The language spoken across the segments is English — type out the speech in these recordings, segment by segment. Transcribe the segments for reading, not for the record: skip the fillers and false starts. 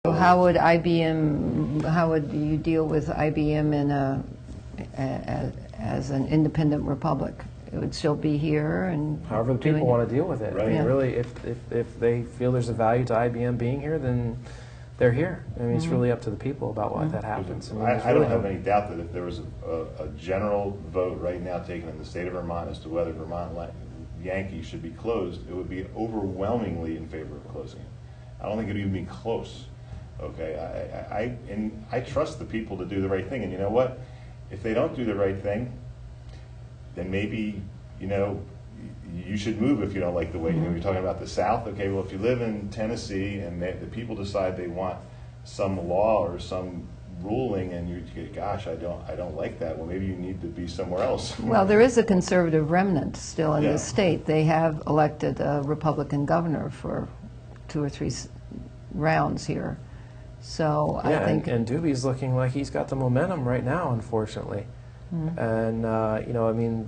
So how would IBM, how would you deal with IBM in as an independent republic? It would still be here and however the people want to deal with it. Right. I mean, Yeah. really, if they feel there's a value to IBM being here, then they're here. I mean, it's really up to the people about why that happens. I don't have any doubt that if there was a general vote right now taken in the state of Vermont as to whether Vermont Yankee should be closed, it would be overwhelmingly in favor of closing it. I don't think it would even be close. Okay, I trust the people to do the right thing, and you know what? If they don't do the right thing, then maybe, you know, you should move if you don't like the way, you know, you're talking about the South. Okay, well, if you live in Tennessee and the people decide they want some law or some ruling, and you get, gosh, I don't like that. Well, maybe you need to be somewhere else. Well, there is a conservative remnant still in Yeah. the state. They have elected a Republican governor for 2 or 3 rounds here. So Yeah, I think... and Doobie's looking like he's got the momentum right now, unfortunately. And, you know, I mean,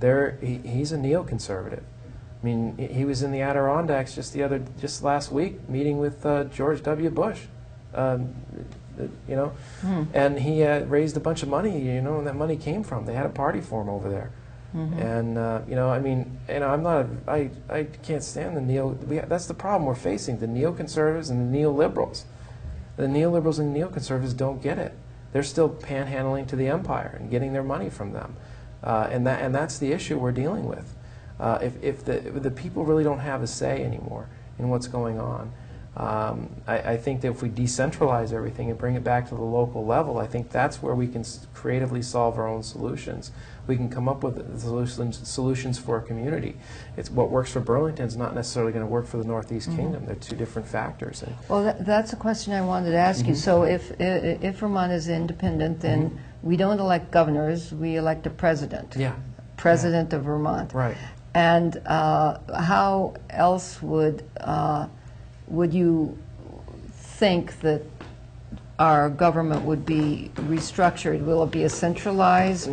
he's a neoconservative. I mean, he was in the Adirondacks just last week meeting with George W. Bush, you know, and he raised a bunch of money, you know, and that money came from. They had a party for him over there. And, you know, I mean, and I can't stand the that's the problem we're facing, the neoconservatives and the neoliberals. The neoliberals and neoconservatives don't get it. They're still panhandling to the empire and getting their money from them. And that's the issue we're dealing with. If the people really don't have a say anymore in what's going on, I think that if we decentralize everything and bring it back to the local level, I think that's where we can creatively solve our own solutions. We can come up with solutions for a community. It's what works for Burlington is not necessarily going to work for the Northeast Kingdom. They're two different factors. Well, that's a question I wanted to ask you. So if Vermont is independent, then we don't elect governors, we elect a president. Yeah. President of Vermont. Right. And how else would you think that our government would be restructured? Will it be a centralized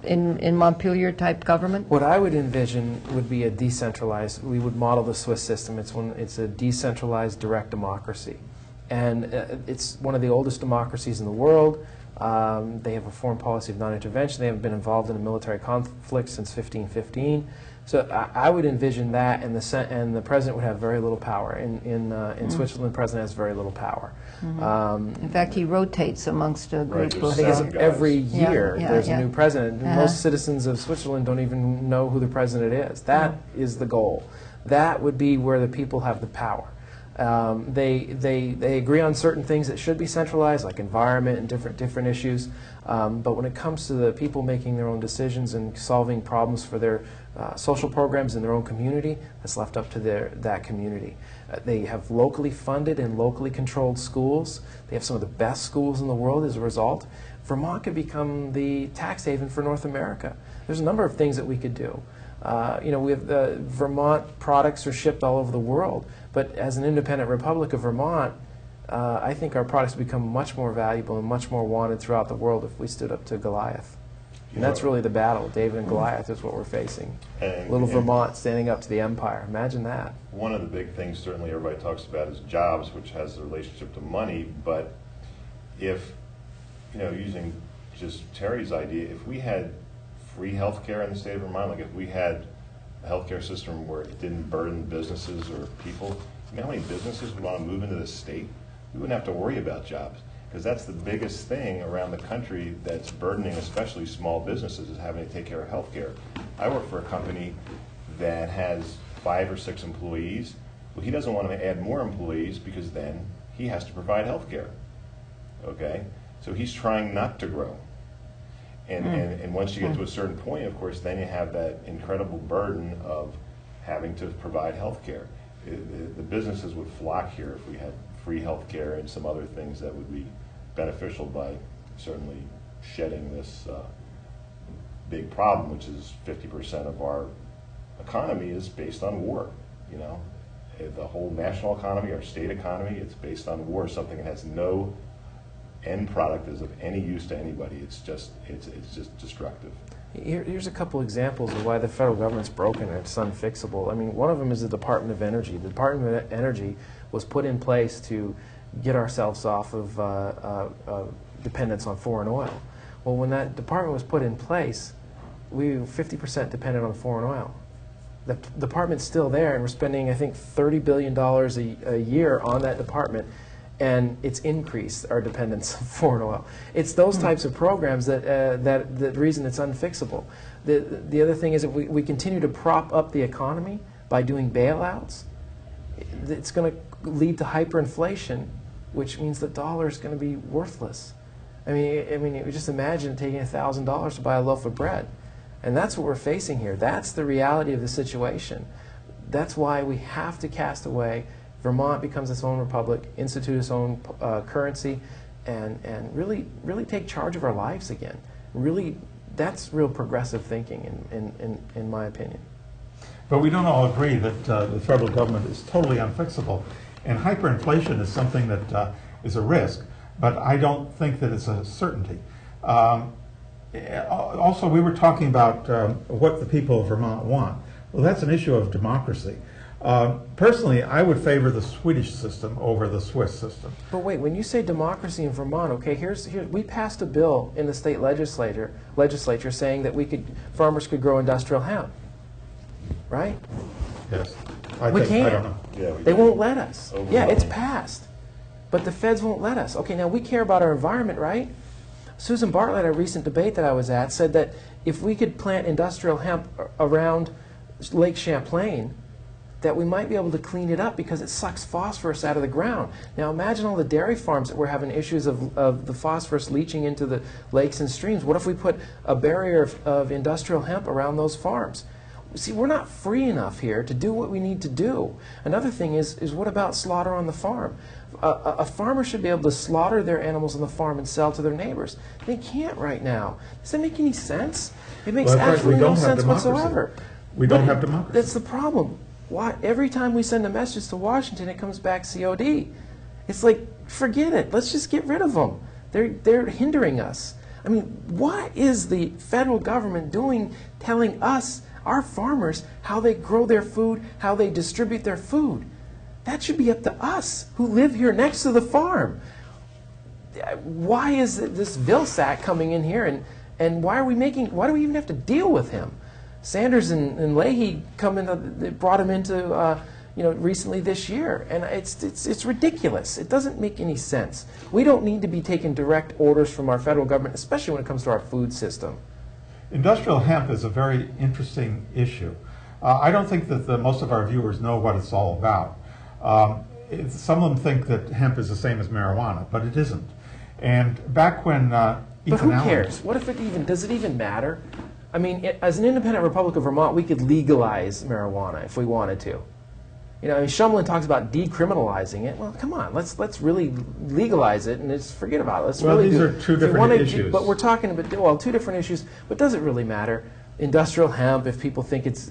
in Montpelier type government? What I would envision would be a decentralized. We would model the Swiss system. It's a decentralized direct democracy, and it's one of the oldest democracies in the world. They have a foreign policy of non-intervention. They haven't been involved in a military conflict since 1515. So I would envision that, and the president would have very little power. In Switzerland, the president has very little power. In fact, he rotates amongst a group Right, of... I think it's every year there's a new president. Most citizens of Switzerland don't even know who the president is. That is the goal. That would be where the people have the power. They agree on certain things that should be centralized, like environment and different issues. But when it comes to the people making their own decisions and solving problems for their social programs in their own community, that's left up to that community. They have locally funded and locally controlled schools. They have some of the best schools in the world as a result. Vermont could become the tax haven for North America. There's a number of things that we could do. You know, we have Vermont products are shipped all over the world, but as an independent republic of Vermont, I think our products become much more valuable and much more wanted throughout the world if we stood up to Goliath. And that's really the battle. David and Goliath is what we're facing. Little Vermont standing up to the empire. Imagine that. One of the big things certainly everybody talks about is jobs, which has a relationship to money. But if, you know, using just Terry's idea, if we had free health care in the state of Vermont, like if we had a healthcare system where it didn't burden businesses or people, you know how many businesses would want to move into the state? We wouldn't have to worry about jobs, because that's the biggest thing around the country that's burdening especially small businesses, is having to take care of health care. I work for a company that has 5 or 6 employees. Well, he doesn't want to add more employees because then he has to provide health care. Okay? So he's trying not to grow. And once you get to a certain point, of course, then you have that incredible burden of having to provide health care. The businesses would flock here if we had free health care and some other things that would be beneficial by certainly shedding this big problem, which is 50% of our economy is based on war. You know, the whole national economy, our state economy, it's based on war, something that has no end product is of any use to anybody. It's just destructive. Here's a couple examples of why the federal government's broken and it's unfixable. I mean, one of them is the Department of Energy. The Department of Energy was put in place to get ourselves off of dependence on foreign oil. Well, when that department was put in place, we were 50% dependent on foreign oil. The department's still there, and we're spending, I think, $30 billion a year on that department, and it's increased our dependence on foreign oil. It's those types of programs that the reason it's unfixable. The other thing is that we continue to prop up the economy by doing bailouts. It's going to lead to hyperinflation, which means the dollar is going to be worthless. I mean, just imagine taking $1,000 to buy a loaf of bread. And that's what we're facing here. That's the reality of the situation. That's why we have to cast away. Vermont becomes its own republic, institute its own currency, and really take charge of our lives again. Really, that's real progressive thinking, in my opinion. But we don't all agree that the federal government is totally unfixable. And hyperinflation is something that is a risk, but I don't think that it's a certainty. Also, we were talking about what the people of Vermont want. Well, that's an issue of democracy. Personally, I would favor the Swedish system over the Swiss system. But wait, when you say democracy in Vermont, okay, we passed a bill in the state legislature saying that farmers could grow industrial hemp, right? Yes. We can't. I don't know. Yeah, They won't let us. Yeah, Overwhelming. it's passed. But the feds won't let us. Okay, now we care about our environment, right? Susan Bartlett, at a recent debate that I was at, said that if we could plant industrial hemp around Lake Champlain, that we might be able to clean it up because it sucks phosphorus out of the ground. Now imagine all the dairy farms that were having issues of the phosphorus leaching into the lakes and streams. What if we put a barrier of industrial hemp around those farms? See, we're not free enough here to do what we need to do. Another thing is what about slaughter on the farm? A farmer should be able to slaughter their animals on the farm and sell to their neighbors. They can't right now. Does that make any sense? It makes absolutely no sense whatsoever. We don't have democracy. That's the problem. Why? Every time we send a message to Washington, it comes back COD. It's like, forget it. Let's just get rid of them. They're hindering us. I mean, what is the federal government doing telling us, our farmers, how they grow their food, how they distribute their food? That should be up to us who live here next to the farm. Why is this Vilsack coming in here, and why do we even have to deal with him? Sanders and Leahy brought him into recently this year, and it's ridiculous. It doesn't make any sense. We don't need to be taking direct orders from our federal government, especially when it comes to our food system. Industrial hemp is a very interesting issue. I don't think that most of our viewers know what it's all about. Some of them think that hemp is the same as marijuana, but it isn't. And back when But who cares? What if does it even matter? I mean, as an independent Republic of Vermont, we could legalize marijuana if we wanted to. You know, Shumlin talks about decriminalizing it. Well, come on, let's really legalize it and just forget about it. These are two different issues. But we're talking about, two different issues. But does it really matter? Industrial hemp, if people think it's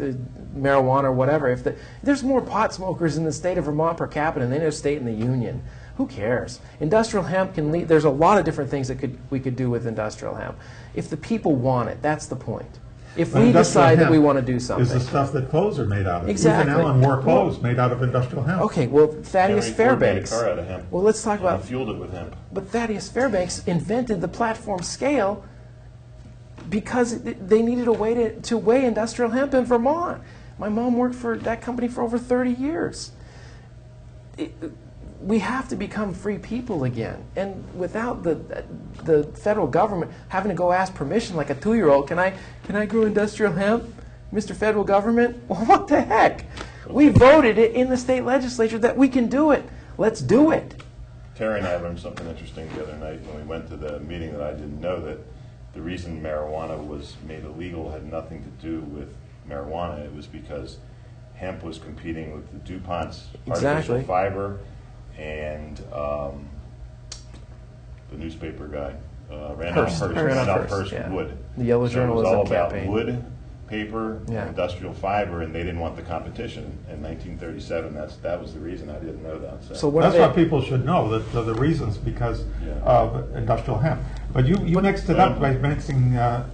marijuana or whatever. There's more pot smokers in the state of Vermont per capita than any other state in the union. Who cares? Industrial hemp can lead. There's a lot of different things that we could do with industrial hemp. If the people want it, that's the point. If we decide that we want to do something. Is the stuff that clothes are made out of. Exactly. Ethan Allen wore clothes made out of industrial hemp. Okay, well, Thaddeus Fairbanks. Made a car out of hemp. Well, let's talk about. Fueled it with hemp. But Thaddeus Fairbanks invented the platform scale because they needed a way to weigh industrial hemp in Vermont. My mom worked for that company for over 30 years. We have to become free people again. And without the federal government having to go ask permission like a 2-year-old, can I grow industrial hemp, Mr. Federal Government? Well, what the heck? We voted it in the state legislature that we can do it. Let's do it. Terry and I learned something interesting the other night when we went to the meeting that I didn't know, that the reason marijuana was made illegal had nothing to do with marijuana. It was because hemp was competing with the DuPont's artificial fiber and the newspaper guy, Randolph Hearst wood. The Yellow Journalism So it was all campaign. about wood, paper, and industrial fiber, and they didn't want the competition. In 1937, that was the reason. I didn't know that. So that's what people should know, the reasons, because of industrial hemp. But you mixed it up by mixing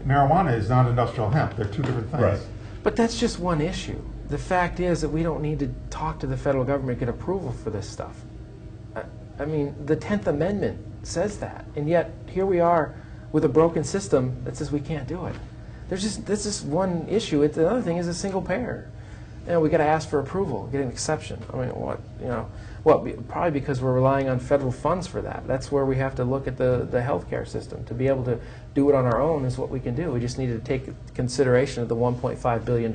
marijuana is not industrial hemp. They're two different things. Right. But that's just one issue. The fact is that we don't need to talk to the federal government to get approval for this stuff. I mean, the 10th Amendment says that, and yet here we are with a broken system that says we can't do it. This is one issue. The other thing is a single payer. We got to ask for approval, get an exception. I mean, probably because we're relying on federal funds for that. That's where we have to look at the healthcare system. To be able to do it on our own is what we can do. We just need to take consideration of the $1.5 billion.